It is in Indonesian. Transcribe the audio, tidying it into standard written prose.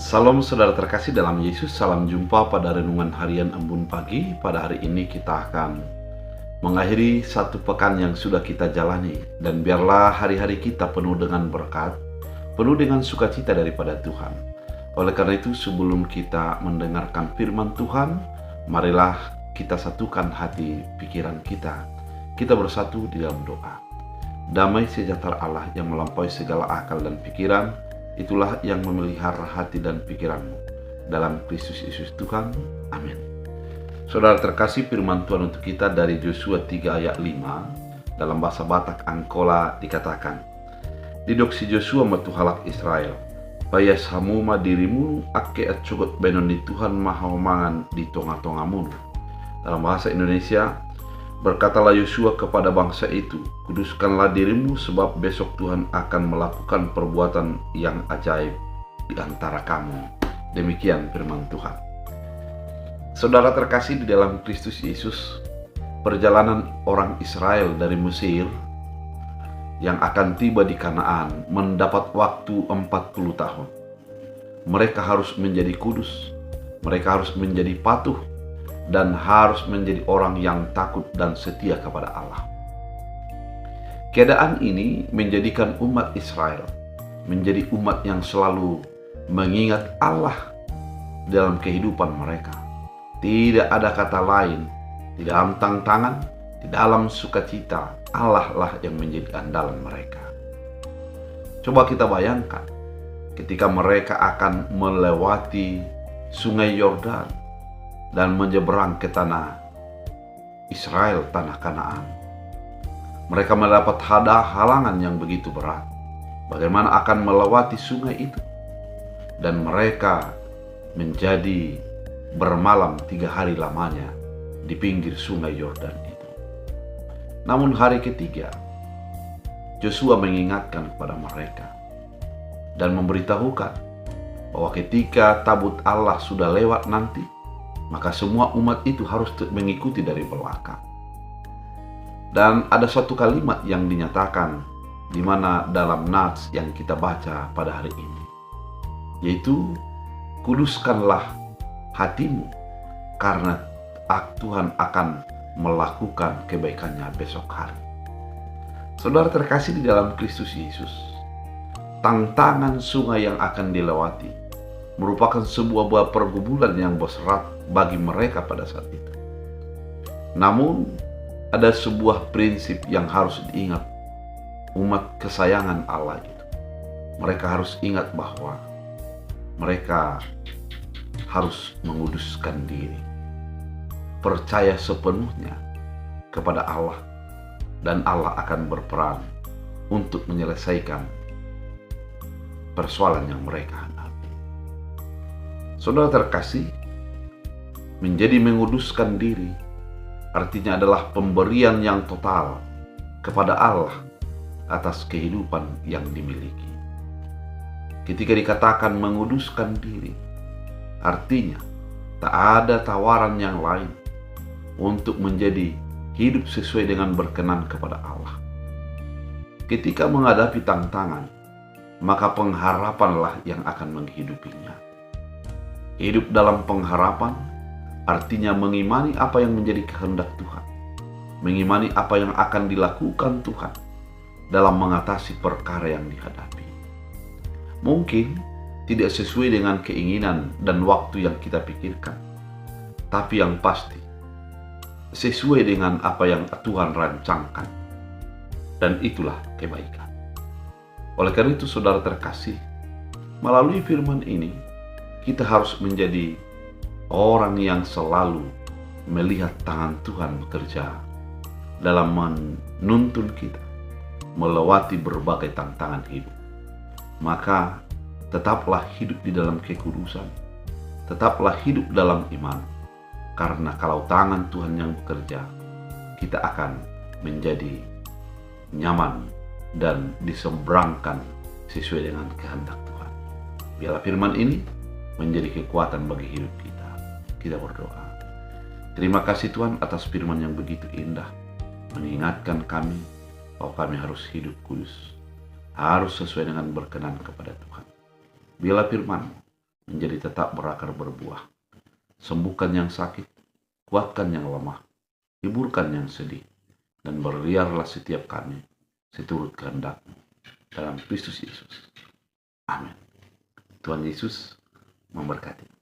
Salam saudara terkasih dalam Yesus, salam jumpa pada renungan harian Embun Pagi. Pada hari ini kita akan mengakhiri satu pekan yang sudah kita jalani. Dan biarlah hari-hari kita penuh dengan berkat, penuh dengan sukacita daripada Tuhan. Oleh karena itu, sebelum kita mendengarkan firman Tuhan, marilah kita satukan hati pikiran kita. Kita bersatu di dalam doa. Damai sejahtera Allah yang melampaui segala akal dan pikiran, itulah yang memelihara hati dan pikiranmu. Dalam Kristus Yesus Tuhan. Amin. Saudara terkasih, firman Tuhan untuk kita dari Yosua 3 ayat 5. Dalam bahasa Batak Angkola dikatakan, "Didok si Yosua matuhalak Israel, payas hamuma dirimu ake acogot benon di Tuhan mahamangan di tonga-tongamu." Dalam bahasa Indonesia, berkatalah Yosua kepada bangsa itu, "Kuduskanlah dirimu sebab besok Tuhan akan melakukan perbuatan yang ajaib di antara kamu." Demikian firman Tuhan. Saudara terkasih di dalam Kristus Yesus, perjalanan orang Israel dari Mesir yang akan tiba di Kanaan mendapat waktu 40 tahun. Mereka harus menjadi kudus, mereka harus menjadi patuh, dan harus menjadi orang yang takut dan setia kepada Allah. Keadaan ini menjadikan umat Israel menjadi umat yang selalu mengingat Allah dalam kehidupan mereka. Tidak ada kata lain, di dalam tantangan, di dalam sukacita, Allah lah yang menjadi andalan mereka. Coba kita bayangkan ketika mereka akan melewati Sungai Yordan dan menyeberang ke tanah Israel, tanah Kanaan. Mereka mendapat halangan yang begitu berat. Bagaimana akan melewati sungai itu? Dan mereka menjadi bermalam 3 hari lamanya di pinggir sungai Yordan itu. Namun hari ketiga, Yosua mengingatkan kepada mereka dan memberitahukan bahwa ketika tabut Allah sudah lewat nanti, maka semua umat itu harus mengikuti dari belakang. Dan ada satu kalimat yang dinyatakan di mana dalam nats yang kita baca pada hari ini, yaitu, "Kuduskanlah hatimu karena Tuhan akan melakukan kebaikannya besok hari." Saudara terkasih di dalam Kristus Yesus, tantangan sungai yang akan dilewati merupakan sebuah buah pergumulan yang berat bagi mereka pada saat itu. Namun, ada sebuah prinsip yang harus diingat umat kesayangan Allah itu. Mereka harus ingat bahwa mereka harus menguduskan diri, percaya sepenuhnya kepada Allah, dan Allah akan berperan untuk menyelesaikan persoalan yang mereka hadapi. Saudara terkasih, menjadi menguduskan diri artinya adalah pemberian yang total kepada Allah atas kehidupan yang dimiliki. Ketika dikatakan menguduskan diri, artinya tak ada tawaran yang lain untuk menjadi hidup sesuai dengan berkenan kepada Allah. Ketika menghadapi tantangan, maka pengharapanlah yang akan menghidupinya. Hidup dalam pengharapan artinya mengimani apa yang menjadi kehendak Tuhan, mengimani apa yang akan dilakukan Tuhan dalam mengatasi perkara yang dihadapi. Mungkin tidak sesuai dengan keinginan dan waktu yang kita pikirkan, tapi yang pasti sesuai dengan apa yang Tuhan rancangkan, dan itulah kebaikan. Oleh karena itu, saudara terkasih, melalui firman ini kita harus menjadi orang yang selalu melihat tangan Tuhan bekerja dalam menuntun kita melewati berbagai tantangan hidup. Maka tetaplah hidup di dalam kekudusan, tetaplah hidup dalam iman, karena kalau tangan Tuhan yang bekerja, kita akan menjadi nyaman dan diseberangkan sesuai dengan kehendak Tuhan. Biarlah firman ini menjadi kekuatan bagi hidup kita. Kita berdoa. Terima kasih Tuhan atas firman yang begitu indah, mengingatkan kami bahwa kami harus hidup kudus, harus sesuai dengan berkenan kepada Tuhan. Biarlah firman menjadi tetap berakar berbuah. Sembuhkan yang sakit, kuatkan yang lemah, hiburkan yang sedih, dan berliarlah setiap kami seturut kehendak-Mu. Dalam Kristus Yesus. Amin. Tuhan Yesus memberkati.